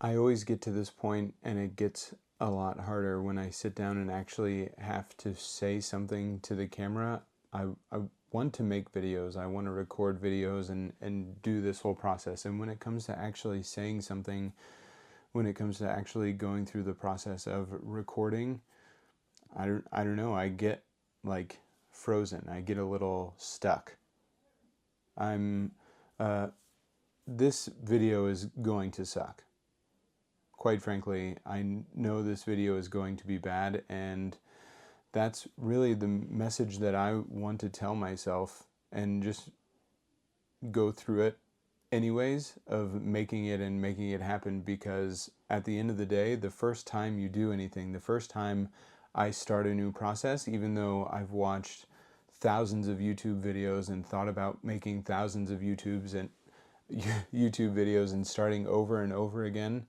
I always get to this point, and it gets a lot harder when I sit down and actually have to say something to the camera. I want to make videos, I want to record videos and do this whole process. And when it comes to actually saying something, when it comes to actually going through the process of recording, I don't know, I get like frozen. I get a little stuck. I'm, uh, this video is going to suck. Quite frankly, I know this video is going to be bad, and that's really the message that I want to tell myself and just go through it anyways, of making it and making it happen. Because at the end of the day, the first time you do anything, the first time I start a new process, even though I've watched thousands of YouTube videos and thought about making thousands of YouTube videos and starting over and over again,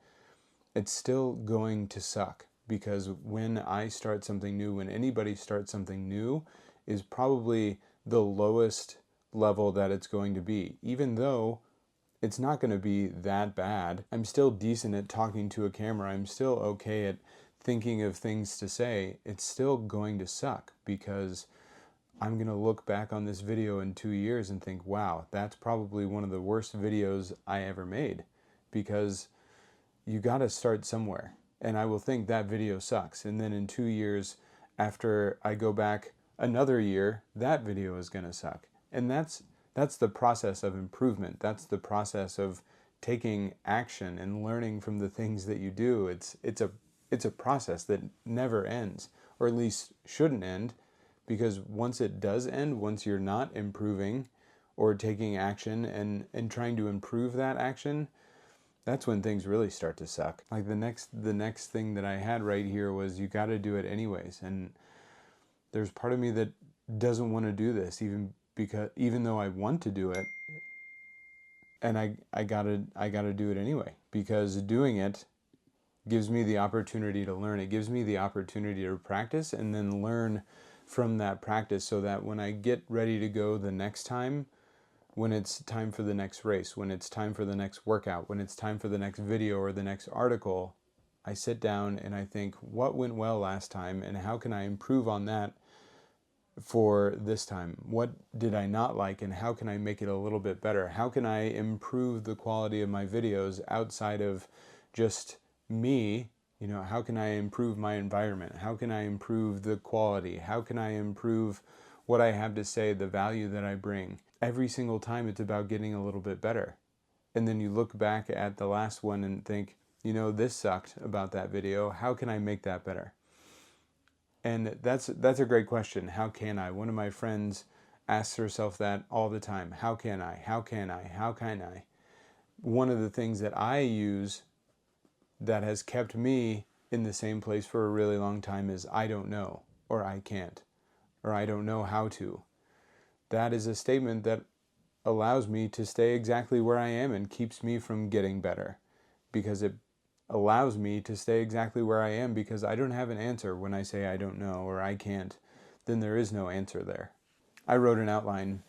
it's still going to suck. Because when I start something new, when anybody starts something new, is probably the lowest level that it's going to be. Even though it's not going to be that bad, I'm still decent at talking to a camera, I'm still okay at thinking of things to say. It's still going to suck, because I'm going to look back on this video in 2 years and think, wow, that's probably one of the worst videos I ever made. Because you got to start somewhere. And I will think that video sucks. And then in 2 years, after I go back another year, that video is going to suck. And that's the process of improvement. That's the process of taking action and learning from the things that you do. It's a process that never ends, or at least shouldn't end, because once it does end, once you're not improving or taking action and trying to improve that action, that's when things really start to suck. Like the next thing that I had right here was, you got to do it anyways. And there's part of me that doesn't want to do this, even though I want to do it, and I gotta do it anyway, because doing it gives me the opportunity to learn. It gives me the opportunity to practice and then learn from that practice, so that when I get ready to go the next time, when it's time for the next race, when it's time for the next workout, when it's time for the next video or the next article, I sit down and I think, what went well last time and how can I improve on that for this time? What did I not like and how can I make it a little bit better? How can I improve the quality of my videos outside of just me? You know, how can I improve my environment? How can I improve the quality? How can I improve what I have to say, the value that I bring? Every single time it's about getting a little bit better. And then you look back at the last one and think, you know, this sucked about that video. How can I make that better? And that's a great question. How can I? One of my friends asks herself that all the time. How can I? How can I? How can I? One of the things that I use that has kept me in the same place for a really long time is, I don't know, or I can't, or I don't know how to. That is a statement that allows me to stay exactly where I am and keeps me from getting better, because it allows me to stay exactly where I am, because I don't have an answer. When I say I don't know or I can't, then there is no answer there. I wrote an outline,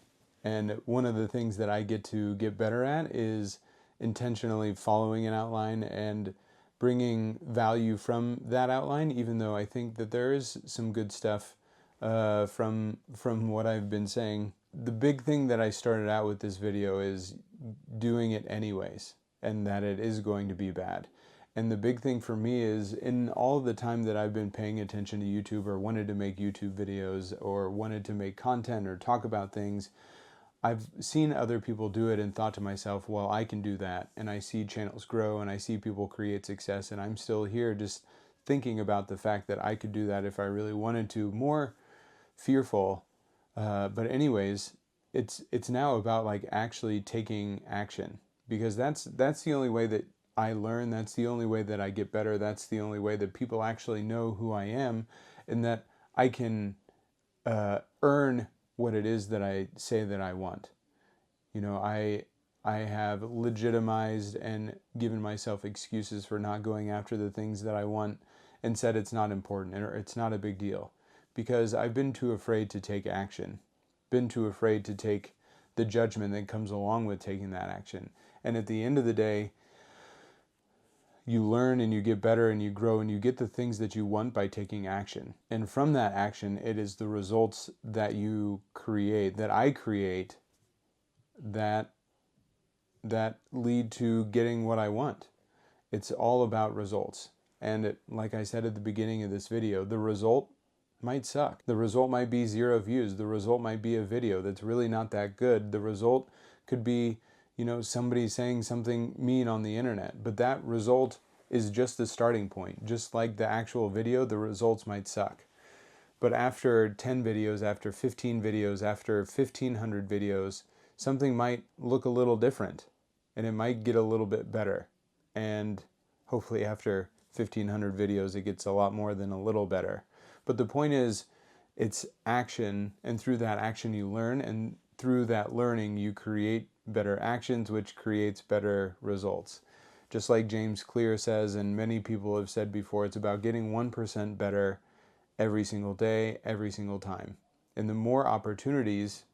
and one of the things that I get to get better at is intentionally following an outline and bringing value from that outline, even though I think that there is some good stuff from what I've been saying. The big thing that I started out with this video is doing it anyways, and that it is going to be bad. And the big thing for me is, in all the time that I've been paying attention to YouTube, or wanted to make YouTube videos, or wanted to make content or talk about things, I've seen other people do it and thought to myself, well, I can do that. And I see channels grow and I see people create success, and I'm still here just thinking about the fact that I could do that if I really wanted to. More fearful. But anyways, it's now about like actually taking action, because that's the only way that I learn. That's the only way that I get better. That's the only way that people actually know who I am, and that I can earn what it is that I say that I want. You know, I have legitimized and given myself excuses for not going after the things that I want, and said it's not important or it's not a big deal, because I've been too afraid to take action, been too afraid to take the judgment that comes along with taking that action. And at the end of the day, you learn and you get better and you grow and you get the things that you want by taking action. And from that action, it is the results that you create, that I create, that lead to getting what I want. It's all about results. And like I said at the beginning of this video, the result might suck. The result might be 0 views. The result might be a video that's really not that good. The result could be, somebody saying something mean on the internet. But that result is just the starting point. Just like the actual video, the results might suck. But after 10 videos, after 15 videos, after 1,500 videos, something might look a little different. And it might get a little bit better. And hopefully after 1,500 videos, it gets a lot more than a little better. But the point is, it's action, and through that action you learn, and through that learning you create better actions, which creates better results. Just like James Clear says, and many people have said before, it's about getting 1% better every single day, every single time. And the more opportunities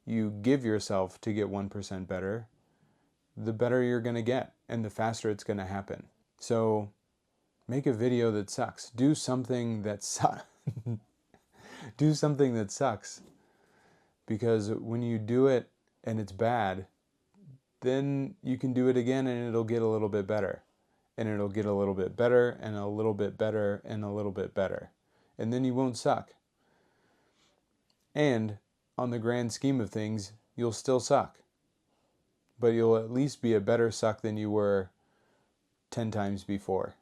you give yourself to get 1% better, the better you're going to get, and the faster it's going to happen. So make a video that sucks. Do something that sucks. Do something that sucks. Because when you do it and it's bad, then you can do it again and it'll get a little bit better. And it'll get a little bit better and a little bit better and a little bit better. And then you won't suck. And on the grand scheme of things, you'll still suck. But you'll at least be a better suck than you were 10 times before.